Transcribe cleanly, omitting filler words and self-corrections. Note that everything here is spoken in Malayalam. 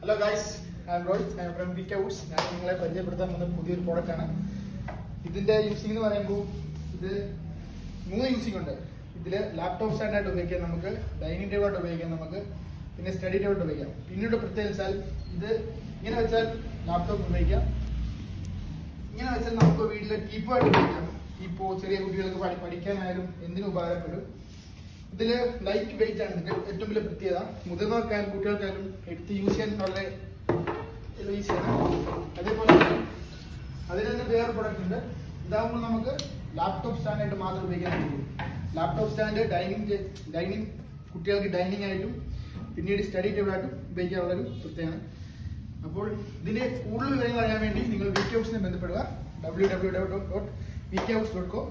Hello guys, I am Rohit. I am from VKWoods. ഞാൻ നിങ്ങളെ പരിചയപ്പെടുത്താൻ വന്ന പുതിയൊരു പ്രോഡക്റ്റ് ആണ്. ഇതിന്റെ യൂസിംഗ് എന്ന് പറയുമ്പോൾ ഇത് 3 യൂസിംഗ് ഉണ്ട്. ഇതിൽ ലാപ്ടോപ്പ് സ്റ്റാൻഡ് ആയിട്ട് ഉപയോഗിക്കാം, നമുക്ക് ഡൈനിങ് ടേബിൾ ആയിട്ട് ഉപയോഗിക്കാം, നമുക്ക് പിന്നെ സ്റ്റഡി ടേബിൾ ആയിട്ട് ഉപയോഗിക്കാം. പിന്നീട് പ്രത്യേകം വെച്ചാൽ ഇത് ഇങ്ങനെ വെച്ചാൽ ലാപ്ടോപ്പ് ഉപയോഗിക്കാം, ഇങ്ങനെ വെച്ചാൽ നമുക്ക് വീട്ടിലെ ടീപ്പോ ആയിട്ട് ഉപയോഗിക്കാം. ടീപ്പോ ചെറിയ കുട്ടികൾക്ക് പഠിക്കാനായാലും എന്തിനും ഉപകാരപ്പെടും. ഇതില് ലൈറ്റ് വെയിറ്റ് ആണ് ഇതിന്റെ ഏറ്റവും വലിയ പ്രത്യേകത. മുതിർന്നവർക്കായാലും കുട്ടികൾക്കായാലും എടുത്ത് യൂസ് ചെയ്യാൻ വളരെ ഈസിയാണ്. അതേപോലെ അതിൽ തന്നെ വേറെ പ്രൊഡക്റ്റ് ഉണ്ട്. ഇതാകുമ്പോൾ നമുക്ക് ലാപ്ടോപ്പ് സ്റ്റാൻഡ് ആയിട്ട് മാത്രം ഉപയോഗിക്കാൻ പറ്റും. ലാപ്ടോപ്പ് സ്റ്റാൻഡ് ഡൈനിങ് കുട്ടികൾക്ക് ഡൈനിങ് ആയിട്ടും പിന്നീട് സ്റ്റഡി ടേബിൾ ആയിട്ടും ഉപയോഗിക്കാനുള്ളൊരു പ്രത്യേകമാണ്. അപ്പോൾ ഇതിന്റെ കൂടുതൽ വിവരങ്ങൾ അറിയാൻ വേണ്ടി നിങ്ങൾ VKWoodsനെ ബന്ധപ്പെടുക. www.vkwoods.com.